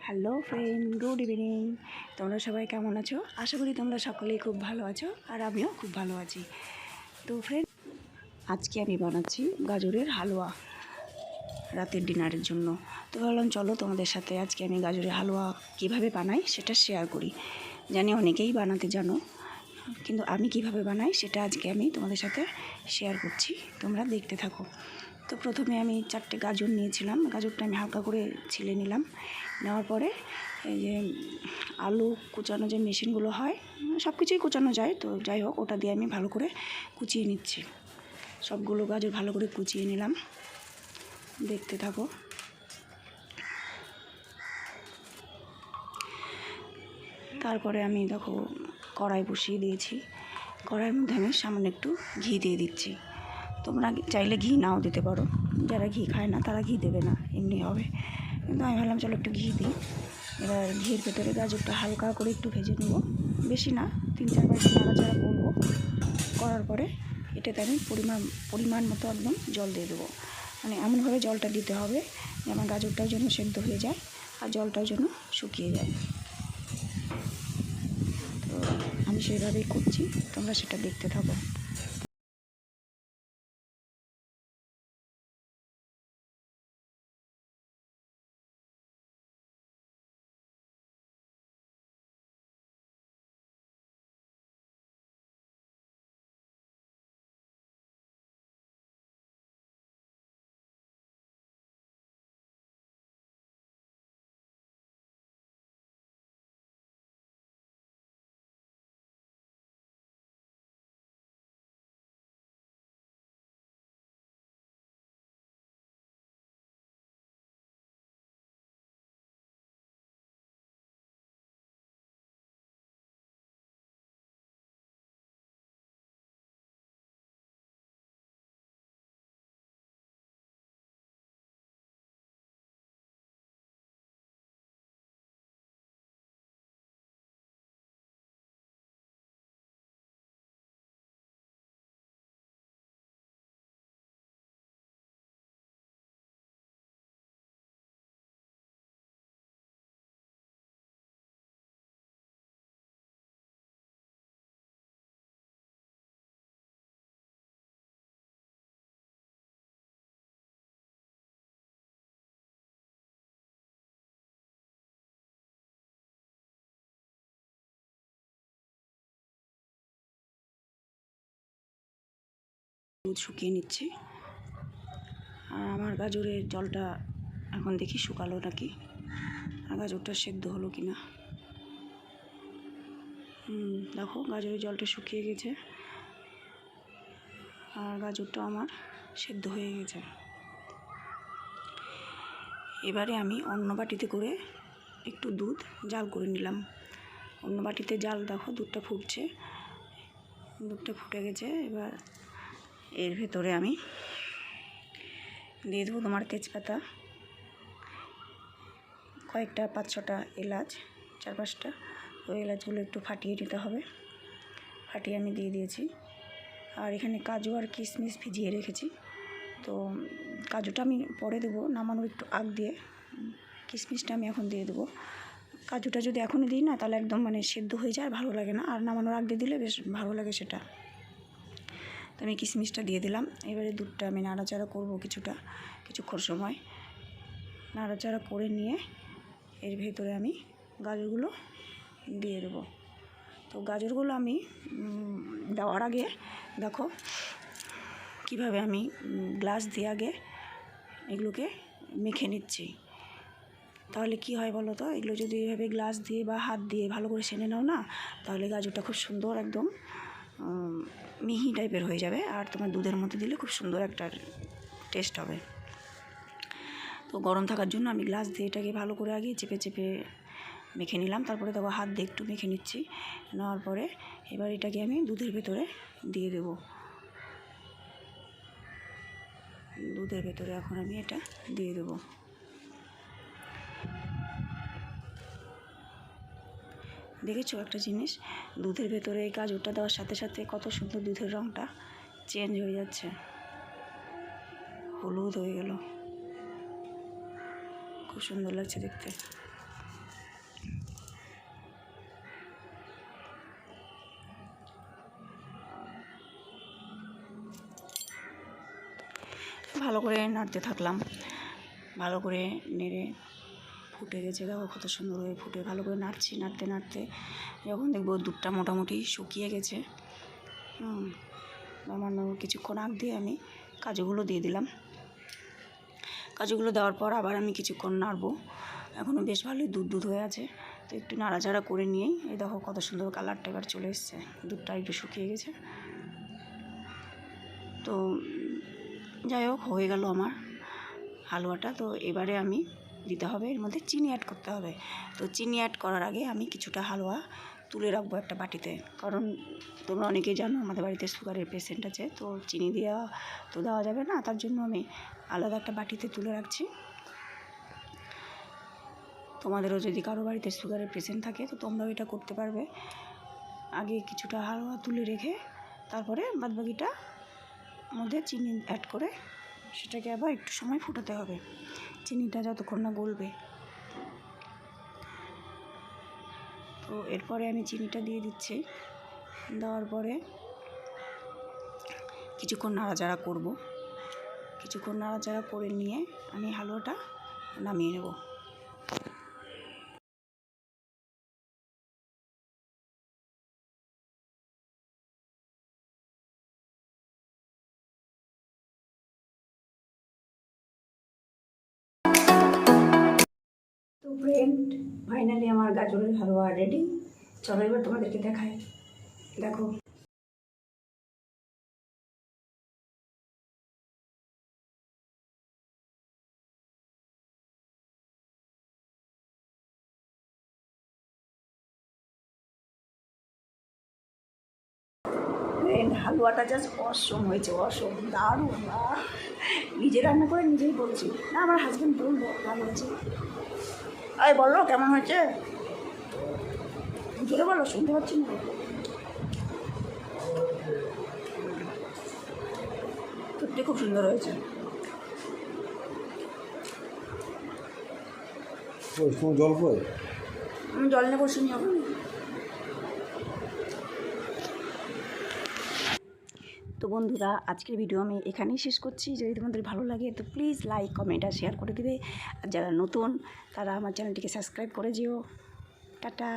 Hello friend, good evening. তোমরা সবাই কেমন আছো? আশা করি তোমরা সকলেই খুব ভালো আছো, আর আমিও খুব ভালো আছি। তো ফ্রেন্ড, আজকে আমি বানাচ্ছি গাজরের হালুয়া রাতের ডিনারের জন্য। তো ভাবলাম চলো তোমাদের সাথে আজকে আমি গাজরের হালুয়া কীভাবে বানাই সেটা শেয়ার করি। জানি অনেকেই বানাতে জানো, কিন্তু আমি কিভাবে বানাই সেটা আজকে আমি তোমাদের সাথে শেয়ার করছি, তোমরা দেখতে থাকো। তো প্রথমে আমি 4টে গাজর নিয়েছিলাম। গাজরটা আমি হালকা করে ছিলে নিলাম। নেওয়ার পরে এই যে আলু কুচানো যে মেশিনগুলো হয়, সব কিছুই কুচানো যায়, তো যাই হোক ওটা দিয়ে আমি ভালো করে কুচিয়ে নিচ্ছি। সবগুলো গাজর ভালো করে কুচিয়ে নিলাম, দেখতে থাকো। তারপরে আমি দেখো কড়াই বসিয়ে দিয়েছি। কড়াইয়ের মধ্যে আমি সামান্য একটু ঘি দিয়ে দিচ্ছি। তোমরা চাইলে ঘি নাও দিতে পারো, যারা ঘি খায় না তারা ঘি দেবে না, এমনি হবে। কিন্তু আমি ভাবলাম চলো একটু ঘি দিই। এবার ঘির ভেতরে গাজরটা হালকা করে একটু ভেজে নেব, বেশি না, 3-4বার নাড়াচাড়া করবো। করার পরে এটাতে আমি পরিমাণ মতো একদম জল দিয়ে দেবো। মানে এমনভাবে জলটা দিতে হবে যে আমার গাজরটাও যেন সেদ্ধ হয়ে যায় আর জলটাও যেন শুকিয়ে যায়। তো আমি সেইভাবেই করছি, তোমরা সেটা দেখতে থাকো। দুধ শুকিয়ে নিচ্ছি। আর আমার গাজরের জলটা এখন দেখি শুকালো নাকি, আর গাজরটা সেদ্ধ হলো কি না। দেখো গাজরের জলটা শুকিয়ে গেছে আর গাজরটা আমার সেদ্ধ হয়ে গেছে। এবারে আমি অন্য বাটিতে করে একটু দুধ জাল করে নিলাম। অন্য বাটিতে জাল, দেখো দুধটা ফুটছে, দুধটা ফুটে গেছে। এবার এর ভেতরে আমি দিয়ে দেবো তোমার তেজপাতা, কয়েকটা 5-6টা এলাচ, 4-5টা। ওই এলাচগুলো একটু ফাটিয়ে নিতে হবে। ফাটিয়ে আমি দিয়ে দিয়েছি। আর এখানে কাজু আর কিশমিশ ভিজিয়ে রেখেছি, তো কাজুটা আমি পরে দেবো, নামানোর একটু আগ দিয়ে। কিশমিশটা আমি এখন দিয়ে দেবো। কাজুটা যদি এখনই দিই না তাহলে একদম মানে সেদ্ধ হয়ে যায়, ভালো লাগে না। আর নামানোর আগ দিয়ে দিলে বেশ ভালো লাগে সেটা। তো আমি কিশমিশটা দিয়ে দিলাম। এবারে দুধটা আমি নাড়াচাড়া করবো কিছুক্ষণ সময়। নাড়াচাড়া করে নিয়ে এর ভেতরে আমি গাজরগুলো দিয়ে দেবো। তো গাজরগুলো আমি দেওয়ার আগে দেখো কিভাবে আমি গ্লাস দিয়ে আগে এগুলোকে মেখে নিচ্ছি। তাহলে কি হয় বলো তো, এগুলো যদি এভাবে গ্লাস দিয়ে বা হাত দিয়ে ভালো করে সেনে নাও না, তাহলে গাজরটা খুব সুন্দর একদম মিহি টাইপের হয়ে যাবে, আর তোমার দুধের মধ্যে দিলে খুব সুন্দর একটা টেস্ট হবে। তো গরম থাকার জন্য আমি গ্লাস দিয়ে এটাকে ভালো করে আগে চেপে চেপে মেখে নিলাম। তারপরে দেখো হাত দিয়ে একটু মেখে নিচ্ছি। নেওয়ার পরে এবার এটাকে আমি দুধের ভেতরে দিয়ে দেবো। দুধের ভেতরে এখন আমি এটা দিয়ে দেবো। দেখেছো একটা জিনিস, দুধের ভেতরে এই গাজরটা দেওয়ার সাথে সাথে কত সুন্দর দুধের রঙটা চেঞ্জ হয়ে যাচ্ছে, হলুদ হয়ে গেল, খুব সুন্দর লাগছে দেখতে। ভালো করে নাড়তে থাকলাম, ভালো করে নেড়ে ফুটে গেছে। দেখো কত সুন্দর হয়ে ফুটে, ভালো করে নাড়ছি। নাড়তে নাড়তে যখন দেখবো দুধটা মোটামুটি শুকিয়ে গেছে, সামান্য কিছুক্ষণ আগ দিয়ে আমি কাজুগুলো দিয়ে দিলাম। কাজুগুলো দেওয়ার পর আবার আমি কিছুক্ষণ নাড়বো। এখনও বেশ ভালোই দুধ দুধ হয়ে আছে, তো একটু নাড়াচাড়া করে নিয়েই এই দেখো কত সুন্দর কালারটা এবার চলে এসছে। দুধটা একটু শুকিয়ে গেছে। তো যাই হোক, হয়ে গেল আমার হালুয়াটা। তো এবারে আমি দিতে হবে, এর মধ্যে চিনি অ্যাড করতে হবে। তো চিনি অ্যাড করার আগে আমি কিছুটা হালুয়া তুলে রাখবো একটা বাটিতে, কারণ তোমরা অনেকেই জানো আমাদের বাড়িতে সুগারের পেশেন্ট আছে, তো চিনি দেওয়া তো দেওয়া যাবে না, তার জন্য আমি আলাদা একটা বাটিতে তুলে রাখছি। তোমাদেরও যদি কারো বাড়িতে সুগারের পেশেন্ট থাকে তো তোমরাও এটা করতে পারবে। আগে কিছুটা হালুয়া তুলে রেখে তারপরে বাদবাকিটা মধ্যে চিনি অ্যাড করে সেটাকে আবার একটু সময় ফুটাতে হবে, চিনিটা যতক্ষণ না গলবে। তো এরপরে আমি চিনিটা দিয়ে দিচ্ছি। দেওয়ার পরে কিছুক্ষণ নাড়াচাড়া করব। কিছুক্ষণ নাড়াচাড়া করে নিয়ে আমি হালুয়াটা নামিয়ে নেব। তো ফ্রেন্ড, ফাইনালি আমার গাজরের হালুয়া রেডি। চলো এবার তোমাদেরকে দেখাই। দেখো ফ্রেন্ড, হালুয়াটা জাস্ট অসম হয়েছে, অসম, দারুণ। নিজে রান্না করে নিজেই বলছি, না আমার হাজব্যান্ড বলবো ভালো হয়েছে। আরে বলো কেমন হয়েছে, জোরে বলো, শুনতে পাচ্ছি না। সত্যি খুব সুন্দর হয়েছে। জল কই? আমি জল নিয়ে বসে যাবো। তো বন্ধুরা, আজকের ভিডিও আমি এখানেই শেষ করছি। যদি তোমাদের ভালো লাগে তো প্লিজ লাইক, কমেন্ট আর শেয়ার করে দিবে। আর যারা নতুন তারা আমার চ্যানেলটিকে সাবস্ক্রাইব করে যেও। টাটা।